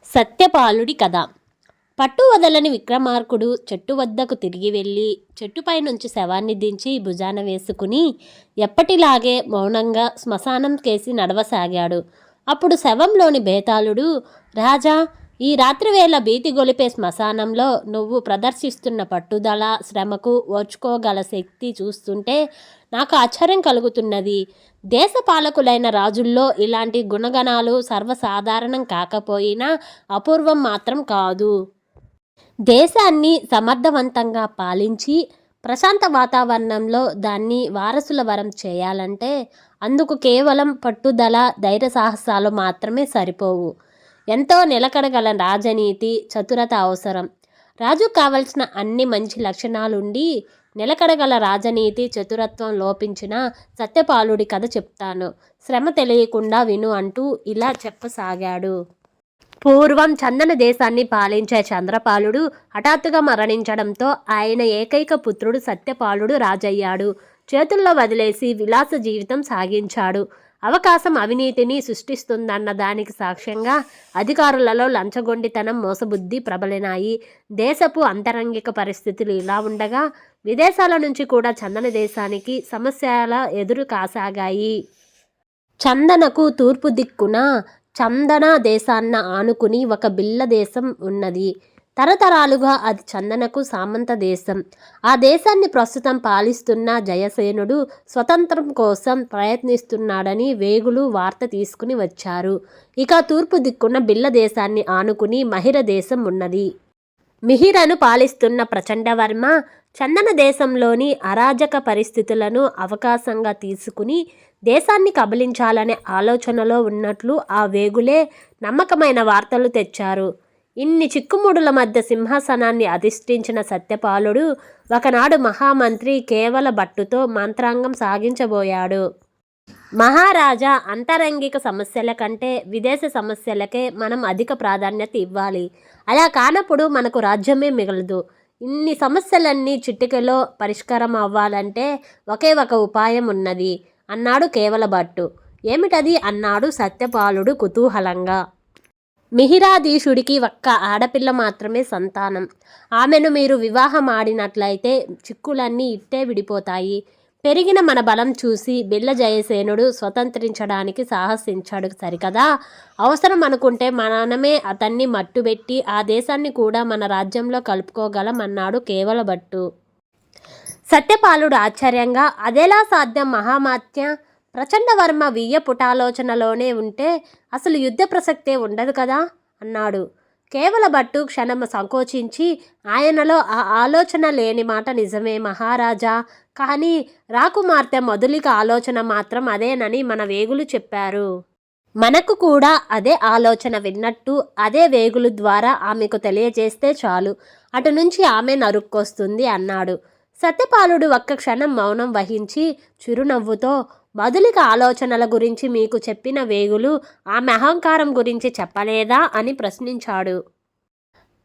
సత్యపాలుడి కథ. పట్టు వదలని విక్రమార్కుడు చెట్టు వద్దకు తిరిగి వెళ్ళి చెట్టుపై నుంచి శవాన్ని దించి భుజాన వేసుకుని ఎప్పటిలాగే మౌనంగా శ్మశానం కేసి నడవసాగాడు. అప్పుడు శవంలోని బేతాళుడు, రాజా, ఈ రాత్రివేళ భీతి గొలిపే శ్మశానంలో నువ్వు ప్రదర్శిస్తున్న పట్టుదల, శ్రమకు ఓర్చుకోగల శక్తి చూస్తుంటే నాకు ఆశ్చర్యం కలుగుతున్నది. దేశ పాలకులైన రాజుల్లో ఇలాంటి గుణగణాలు సర్వసాధారణం కాకపోయినా అపూర్వం మాత్రం కాదు. దేశాన్ని సమర్థవంతంగా పాలించి ప్రశాంత వాతావరణంలో దాన్ని వారసుల వరం చేయాలంటే అందుకు కేవలం పట్టుదల, ధైర్య సాహసాలు మాత్రమే సరిపోవు. ఎంతో నిలకడగల రాజనీతి, చతురత అవసరం. రాజు కావలసిన అన్ని మంచి లక్షణాలుండి నిలకడగల రాజనీతి, చతురత్వం లోపించిన సత్యపాలుడి కథ చెప్తాను. శ్రమ తెలియకుండా విను అంటూ ఇలా చెప్పసాగాడు. పూర్వం చందన దేశాన్ని పాలించే చంద్రపాలుడు హఠాత్తుగా మరణించడంతో ఆయన ఏకైక పుత్రుడు సత్యపాలుడు రాజయ్యాడు. చేతుల్లో వదిలేసి విలాస జీవితం సాగించాడు. అవకాశం అవినీతిని సృష్టిస్తుందన్న దానికి సాక్ష్యంగా అధికారులలో లంచగొండితనం, మోసబుద్ధి ప్రబలినాయి. దేశపు అంతరంగిక పరిస్థితులు ఇలా ఉండగా విదేశాల నుంచి కూడా చందన దేశానికి సమస్యల ఎదురు కాసాగాయి. చందనకు తూర్పు దిక్కున చందన దేశాన్న ఆనుకుని ఒక బిల్ల దేశం ఉన్నది. తరతరాలుగా అది చందనకు సామంత దేశం. ఆ దేశాన్ని ప్రస్తుతం పాలిస్తున్న జయసేనుడు స్వతంత్రం కోసం ప్రయత్నిస్తున్నాడని వేగులు వార్త తీసుకుని వచ్చారు. ఇక తూర్పు దిక్కున బిల్ల దేశాన్ని ఆనుకుని మహిర దేశం ఉన్నది. మిహిరను పాలిస్తున్న ప్రచండవర్మ చందన దేశంలోని అరాజక పరిస్థితులను అవకాశంగా తీసుకుని దేశాన్ని కబలించాలనే ఆలోచనలో ఉన్నట్లు ఆ వేగులే నమ్మకమైన వార్తలు తెచ్చారు. ఇన్ని చిక్కుముడుల మధ్య సింహాసనాన్ని అధిష్ఠించిన సత్యపాలుడు ఒకనాడు మహామంత్రి కేవల భట్టుతో మంత్రాంగం సాగించబోయాడు. మహారాజా, అంతరంగిక సమస్యల కంటే విదేశ సమస్యలకే మనం అధిక ప్రాధాన్యత ఇవ్వాలి. అలా కానప్పుడు మనకు రాజ్యమే మిగలదు. ఇన్ని సమస్యలన్నీ చిటికెలో పరిష్కారం అవ్వాలంటే ఒకే ఒక ఉపాయం ఉన్నది అన్నాడు కేవల భట్టు. ఏమిటది అన్నాడు సత్యపాలుడు కుతూహలంగా. మిహిరాధీశుడికి ఒక్క ఆడపిల్ల మాత్రమే సంతానం. ఆమెను మీరు వివాహం ఆడినట్లయితే చిక్కులన్నీ ఇట్టే విడిపోతాయి. పెరిగిన మన బలం చూసి బిల్ల జయసేనుడు స్వతంత్రించడానికి సాహసించాడు సరికదా. అవసరం అనుకుంటే మనమే అతన్ని మట్టుబెట్టి ఆ దేశాన్ని కూడా మన రాజ్యంలో కలుపుకోగలం అన్నాడు కేవల భట్టు. సత్యపాలుడు ఆశ్చర్యంగా, అదెలా సాధ్యం మహామాత్య? ప్రచండవర్మ వియ్య పుటాలోచనలోనే ఉంటే అసలు యుద్ధ ప్రసక్తే ఉండదు కదా అన్నాడు. కేవల భట్టు క్షణం సంకోచించి, ఆయనలో ఆ ఆలోచన లేని మాట నిజమే మహారాజా, కానీ రాకుమార్తె మధులిక ఆలోచన మాత్రం అదేనని మన వేగులు చెప్పారు. మనకు కూడా అదే ఆలోచన విన్నట్టు అదే వేగులు ద్వారా ఆమెకు తెలియజేస్తే చాలు, అటు నుంచి ఆమె నరుక్కొస్తుంది అన్నాడు. సత్యపాలుడు ఒక్క క్షణం మౌనం వహించి చిరునవ్వుతో, మధులిక ఆలోచనల గురించి మీకు చెప్పిన వేగులు ఆమె అహంకారం గురించి చెప్పలేదా అని ప్రశ్నించాడు.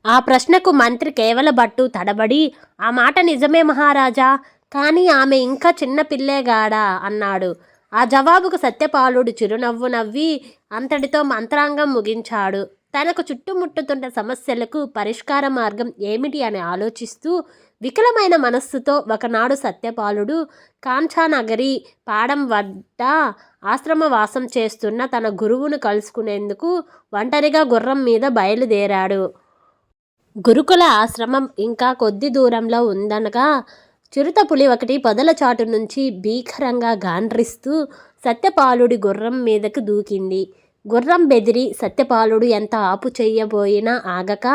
ఆ ప్రశ్నకు మంత్రి కేవల భట్టు తడబడి, ఆ మాట నిజమే మహారాజా, కానీ ఆమె ఇంకా చిన్న పిల్లేగాడా అన్నాడు. ఆ జవాబుకు సత్యపాలుడు చిరునవ్వు నవ్వి అంతటితో మంత్రాంగం ముగించాడు. తనకు చుట్టుముట్టుతున్న సమస్యలకు పరిష్కార మార్గం ఏమిటి అని ఆలోచిస్తూ వికలమైన మనస్సుతో ఒకనాడు సత్యపాలుడు కాంచానగరి పాడం వద్ద ఆశ్రమవాసం చేస్తున్న తన గురువును కలుసుకునేందుకు ఒంటరిగా గుర్రం మీద బయలుదేరాడు. గురుకుల ఆశ్రమం ఇంకా కొద్ది దూరంలో ఉందనగా చిరుతపులి ఒకటి పొదల చాటు నుంచి భీకరంగా గాండ్రిస్తూ సత్యపాలుడి గుర్రం మీదకు దూకింది. గుర్రం బెదిరి సత్యపాలుడు ఎంత ఆపు చెయ్యబోయినా ఆగక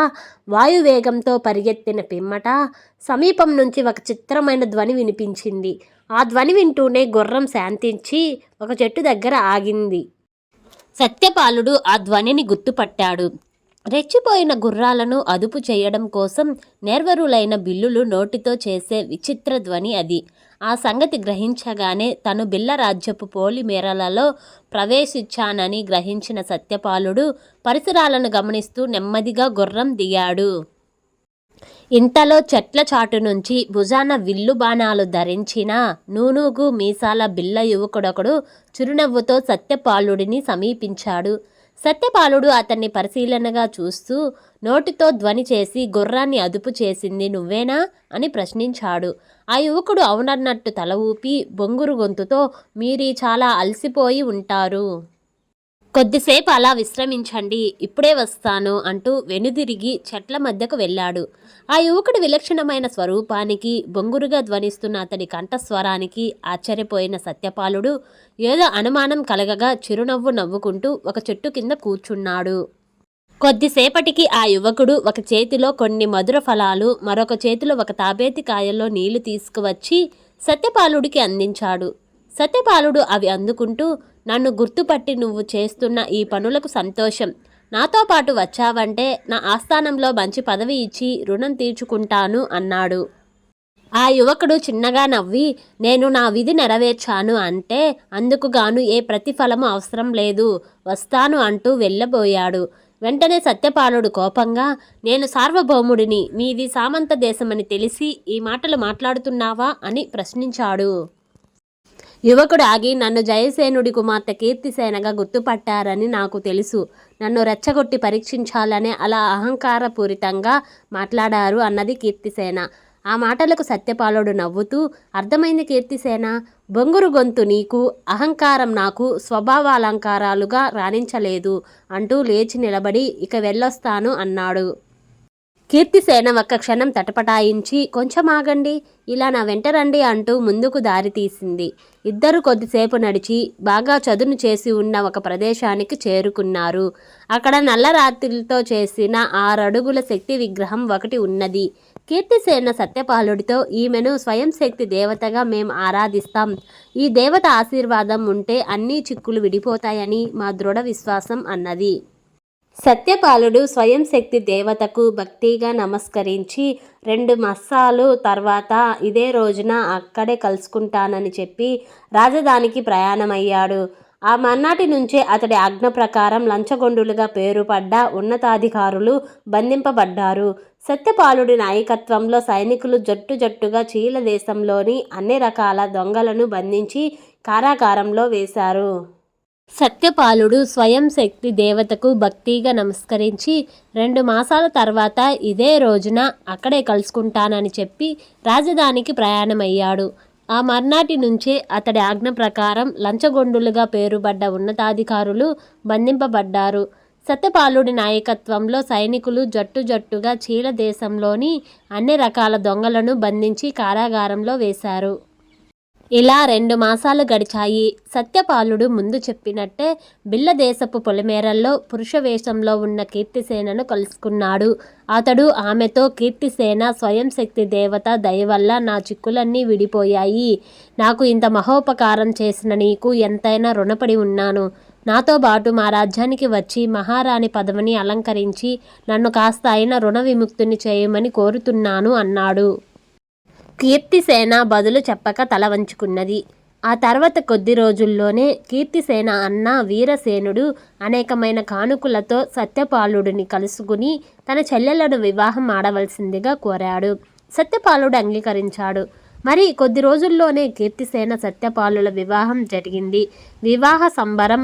వాయువేగంతో పరిగెత్తిన పిమ్మట సమీపం నుంచి ఒక చిత్రమైన ధ్వని వినిపించింది. ఆ ధ్వని వింటూనే గుర్రం శాంతించి ఒక చెట్టు దగ్గర ఆగింది. సత్యపాలుడు ఆ ధ్వనిని గుర్తుపట్టాడు. రెచ్చిపోయిన గుర్రాలను అదుపు చేయడం కోసం నేర్వరులైన బిల్లులు నోటితో చేసే విచిత్ర ధ్వని అది. ఆ సంగతి గ్రహించగానే తను బిల్ల రాజ్యపు పోలి మేరలలో ప్రవేశించానని గ్రహించిన సత్యపాలుడు పరిసరాలను గమనిస్తూ నెమ్మదిగా గుర్రం దిగాడు. ఇంతలో చెట్ల చాటు నుంచి భుజాన విల్లు బాణాలు ధరించిన నూనూగు మీసాల బిల్ల యువకుడొకడు చిరునవ్వుతో సత్యపాలుడిని సమీపించాడు. సత్యపాలుడు అతన్ని పరిశీలనగా చూస్తూ నోటితో ధ్వని చేసి గుర్రాన్ని అదుపు చేసింది నువ్వేనా అని ప్రశ్నించాడు. ఆ యువకుడు అవునన్నట్టు తల ఊపి బొంగురు గొంతుతో మీరీ చాలా అలసిపోయి ఉంటారు. కొద్దిసేపు అలా విశ్రమించండి, ఇప్పుడే వస్తాను అంటూ వెనుదిరిగి చెట్ల మధ్యకు వెళ్ళాడు. ఆ యువకుడి విలక్షణమైన స్వరూపానికి, బొంగురుగా ధ్వనిస్తున్న అతడి కంఠస్వరానికి ఆశ్చర్యపోయిన సత్యపాలుడు ఏదో అనుమానం కలగగా చిరునవ్వు నవ్వుకుంటూ ఒక చెట్టు కింద కూర్చున్నాడు. కొద్దిసేపటికి ఆ యువకుడు ఒక చేతిలో కొన్ని మధుర ఫలాలు, మరొక చేతిలో ఒక తాబేతి కాయల్లో నీళ్లు తీసుకువచ్చి సత్యపాలుడికి అందించాడు. సత్యపాలుడు అవి అందుకుంటూ నన్ను గుర్తుపట్టి నువ్వు చేస్తున్న ఈ పనులకు సంతోషం. నాతో పాటు వచ్చావంటే నా ఆస్థానంలో మంచి పదవి ఇచ్చి రుణం తీర్చుకుంటాను అన్నాడు. ఆ యువకుడు చిన్నగా నవ్వి నేను నా విధి నెరవేర్చాను అంటే అందుకుగాను ఏ ప్రతిఫలము అవసరం లేదు, వస్తాను అంటూ వెళ్ళబోయాడు. వెంటనే సత్యపాలుడు కోపంగా నేను సార్వభౌముడిని, మీది సామంత దేశమని తెలిసి ఈ మాటలు మాట్లాడుతున్నావా అని ప్రశ్నించాడు. యువకుడు ఆగి నన్ను జయసేనుడి కుమార్తె కీర్తిసేనగా గుర్తుపట్టారని నాకు తెలుసు. నన్ను రెచ్చగొట్టి పరీక్షించాలనే అలా అహంకారపూరితంగా మాట్లాడారు అన్నది కీర్తిసేన. ఆ మాటలకు సత్యపాలుడు నవ్వుతూ అర్థమైంది కీర్తిసేన, బొంగురు గొంతు నీకు, అహంకారం నాకు స్వభావాలంకారాలుగా రాణించలేదు అంటూ లేచి నిలబడి ఇక వెళ్ళొస్తాను అన్నాడు. కీర్తిసేన ఒక్క క్షణం తటపటాయించి కొంచెం ఆగండి, ఇలా నా వెంట రండి అంటూ ముందుకు దారి తీసింది. ఇద్దరు కొద్దిసేపు నడిచి బాగా చదును చేసి ఉన్న ఒక ప్రదేశానికి చేరుకున్నారు. అక్కడ నల్లరాతితో చేసిన 6 అడుగుల శక్తి విగ్రహం ఒకటి ఉన్నది. కీర్తిసేన సత్యపాలుడితో ఈమెను స్వయం శక్తి దేవతగా మేం ఆరాధిస్తాం. ఈ దేవత ఆశీర్వాదం ఉంటే అన్ని చిక్కులు విడిపోతాయని మా దృఢ విశ్వాసం అన్నది. సత్యపాలుడు స్వయం శక్తి దేవతకు భక్తిగా నమస్కరించి 2 మాసాలు తర్వాత ఇదే రోజున అక్కడే కలుసుకుంటానని చెప్పి రాజధానికి ప్రయాణమయ్యాడు. ఆ మర్నాటి నుంచే అతడి ఆజ్ఞ ప్రకారం లంచగొండులుగా పేరుపడ్డ ఉన్నతాధికారులు బంధింపబడ్డారు. సత్యపాలుడి నాయకత్వంలో సైనికులు జట్టుగా చీల దేశంలోని అన్ని రకాల దొంగలను బంధించి కారాగారంలో వేశారు. సత్యపాలుడు స్వయం శక్తి దేవతకు భక్తిగా నమస్కరించి 2 మాసాల తర్వాత ఇదే రోజున అక్కడే కలుసుకుంటానని చెప్పి రాజధానికి ప్రయాణమయ్యాడు. ఆ మర్నాటి నుంచే అతడి ఆజ్ఞ ప్రకారం లంచగొండులుగా పేరుపడ్డ ఉన్నతాధికారులు బంధింపబడ్డారు. సత్యపాలుడి నాయకత్వంలో సైనికులు జట్టుగా చీల దేశంలోని అన్ని రకాల దొంగలను బంధించి కారాగారంలో వేశారు. ఇలా 2 మాసాలు గడిచాయి. సత్యపాలుడు ముందు చెప్పినట్టే బిల్లదేశపు పొలిమేరల్లో పురుష వేషంలో ఉన్న కీర్తిసేనను కలుసుకున్నాడు. అతడు ఆమెతో కీర్తిసేన స్వయం శక్తి దేవత దయవల్ల నా చిక్కులన్నీ విడిపోయాయి. నాకు ఇంత మహోపకారం చేసిన నీకు ఎంతైనా రుణపడి ఉన్నాను. నాతో పాటు మా రాజ్యానికి వచ్చి మహారాణి పదవిని అలంకరించి నన్ను కాస్త అయినా రుణ విముక్తిని చేయమని కోరుతున్నాను అన్నాడు. కీర్తిసేన బదులు చెప్పక తల వంచుకున్నది. ఆ తర్వాత కొద్ది రోజుల్లోనే కీర్తిసేన అన్న వీరసేనుడు అనేకమైన కానుకలతో సత్యపాలుడిని కలుసుకుని తన చెల్లెలను వివాహం ఆడవలసిందిగా కోరాడు. సత్యపాలుడు అంగీకరించాడు. మరి కొద్ది రోజుల్లోనే కీర్తిసేన సత్యపాలుల వివాహం జరిగింది. వివాహ సంబరం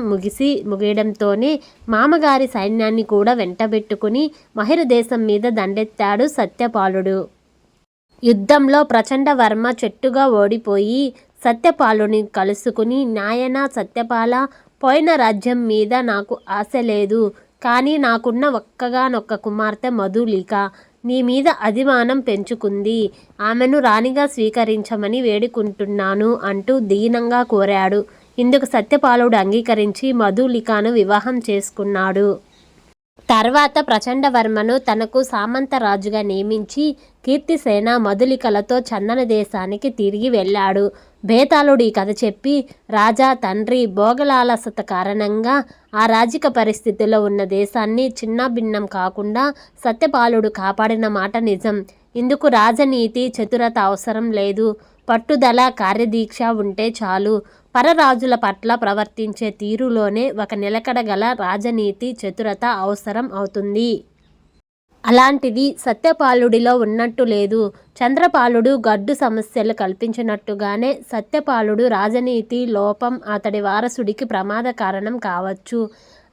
ముగియడంతోనే మామగారి సైన్యాన్ని కూడా వెంటబెట్టుకుని మహిర దేశం మీద దండెత్తాడు సత్యపాలుడు. యుద్ధంలో ప్రచండవర్మ చెట్టుగా ఓడిపోయి సత్యపాలుని కలుసుకుని నాయనా సత్యపాల, పోయిన రాజ్యం మీద నాకు ఆశ లేదు, కానీ నాకున్న ఒక్కగానొక్క కుమార్తె మధులిక నీ మీద అభిమానం పెంచుకుంది. ఆమెను రాణిగా స్వీకరించమని వేడుకుంటున్నాను అంటూ దీనంగా కోరాడు. ఇందుకు సత్యపాలుడు అంగీకరించి మధులికను వివాహం చేసుకున్నాడు. తర్వాత ప్రచండవర్మను తనకు సామంతరాజుగా నియమించి కీర్తిసేన మధులికలతో చందన దేశానికి తిరిగి వెళ్ళాడు. బేతాళుడు ఈ కథ చెప్పి రాజా తండ్రి భోగలాలసత కారణంగా ఆ రాజకీయ పరిస్థితిలో ఉన్న దేశాన్ని చిన్నాభిన్నం కాకుండా సత్యపాలుడు కాపాడిన మాట నిజం. ఇందుకు రాజనీతి చతురత అవసరం లేదు, పట్టుదల కార్యదీక్ష ఉంటే చాలు. పరరాజుల పట్ల ప్రవర్తించే తీరులోనే ఒక నిలకడ గల రాజనీతి చతురత అవసరం అవుతుంది. అలాంటిది సత్యపాలుడిలో ఉన్నట్టు లేదు. చంద్రపాలుడు గడ్డు సమస్యలు కల్పించినట్టుగానే సత్యపాలుడు రాజనీతి లోపం అతడి వారసుడికి ప్రమాద కారణం కావచ్చు.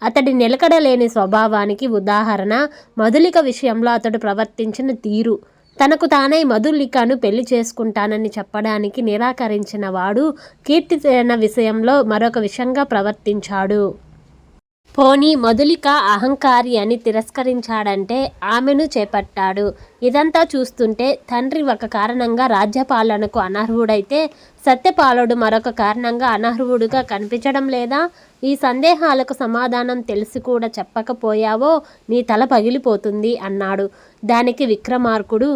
అతడి నిలకడలేని స్వభావానికి ఉదాహరణ మధులిక విషయంలో అతడు ప్రవర్తించిన తీరు. తనకు తానే మధులికను పెళ్లి చేసుకుంటానని చెప్పడానికి నిరాకరించిన వాడు కీర్తిసేన విషయంలో మరొక విషంగా ప్రవర్తించాడు. పోనీ మధులిక అహంకారి అని తిరస్కరించాడంటే ఆమెను చేపట్టాడు. ఇదంతా చూస్తుంటే తండ్రి ఒక కారణంగా రాజ్యపాలనకు అనర్హుడైతే సత్యపాలుడు మరొక కారణంగా అనర్హుడుగా కనిపించడం లేదా? ఈ సందేహాలకు సమాధానం తెలిసి కూడా చెప్పకపోయావో నీ తల పగిలిపోతుంది అన్నాడు. దానికి విక్రమార్కుడు,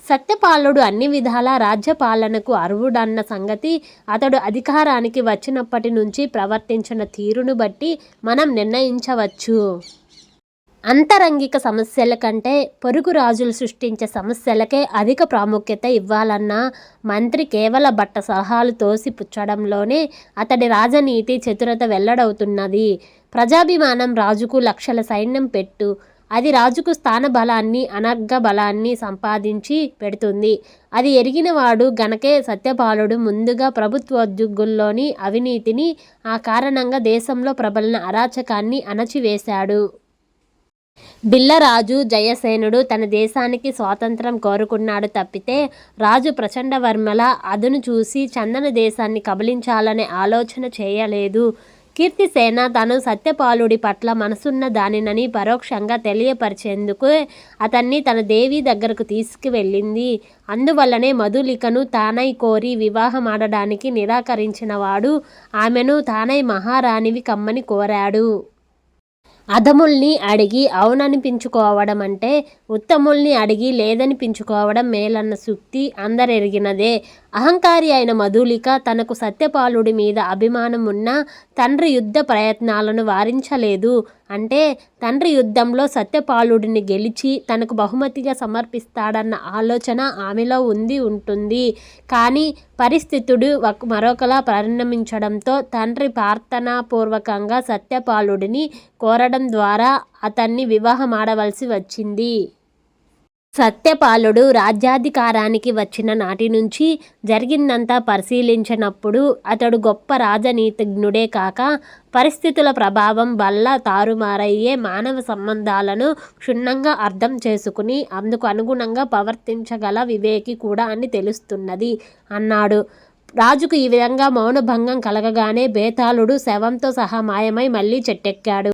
సత్యపాలుడు అన్ని విధాలా రాజ్యపాలనకు అర్హుడన్న సంగతి అతడు అధికారానికి వచ్చినప్పటి నుంచి ప్రవర్తించిన తీరును బట్టి మనం నిర్ణయించవచ్చు. అంతరంగిక సమస్యల కంటే పొరుగు రాజులు సృష్టించే సమస్యలకే అధిక ప్రాముఖ్యత ఇవ్వాలన్న మంత్రి కేవల బట్ట సలహాలు తోసి పుచ్చడంలోనే అతడి రాజనీతి చతురత వెల్లడవుతున్నది. ప్రజాభిమానం రాజుకు లక్షల సైన్యం పెట్టు, అది రాజుకు స్థాన బలాన్ని అనర్ఘ బలాన్ని సంపాదించి పెడుతుంది. అది ఎరిగినవాడు గనకే సత్యపాలుడు ముందుగా ప్రభుత్వోద్యోగుల్లోని అవినీతిని, ఆ కారణంగా దేశంలో ప్రబలిన అరాచకాన్ని అణచివేశాడు. బిల్లరాజు జయసేనుడు తన దేశానికి స్వాతంత్రం కోరుకున్నాడు తప్పితే రాజు ప్రచండవర్మల అదును చూసి చందన దేశాన్ని కబళించాలనే ఆలోచన చేయలేదు. కీర్తిసేన తాను సత్యపాలుడి పట్ల మనసున్న దానినని పరోక్షంగా తెలియపరిచేందుకు అతన్ని తన దేవి దగ్గరకు తీసుకువెళ్ళింది. అందువల్లనే మధులికను తానై కోరి వివాహమాడడానికి నిరాకరించిన వాడు ఆమెను తానై మహారాణివి కమ్మని కోరాడు. అధముల్ని అడిగి అవుననిపించుకోవడం అంటే ఉత్తముల్ని అడిగి లేదనిపించుకోవడం మేలన్న సూక్తి అందరెరిగినదే. అహంకారి అయిన మధులిక తనకు సత్యపాలుడి మీద అభిమానం ఉన్నా తండ్రి యుద్ధ ప్రయత్నాలను వారించలేదు. అంటే తండ్రి యుద్ధంలో సత్యపాలుడిని గెలిచి తనకు బహుమతిగా సమర్పిస్తాడన్న ఆలోచన ఆమెలో ఉంటుంది. కానీ పరిస్థితుడు మరొకలా పరిణమించడంతో తండ్రి ప్రార్థనాపూర్వకంగా సత్యపాలుడిని కోరడం ద్వారా అతన్ని వివాహమాడవలసి వచ్చింది. సత్యపాలుడు రాజ్యాధికారానికి వచ్చిన నాటి నుంచి జరిగిందంతా పరిశీలించినప్పుడు అతడు గొప్ప రాజనీతిజ్ఞుడే కాక పరిస్థితుల ప్రభావం వల్ల తారుమారయ్యే మానవ సంబంధాలను క్షుణ్ణంగా అర్థం చేసుకుని అందుకు అనుగుణంగా ప్రవర్తించగల వివేకి కూడా అని తెలుస్తున్నది అన్నాడు. రాజుకు ఈ విధంగా మౌనభంగం కలగగానే బేతాళుడు శవంతో సహా మాయమై మళ్ళీ చెట్టెక్కాడు.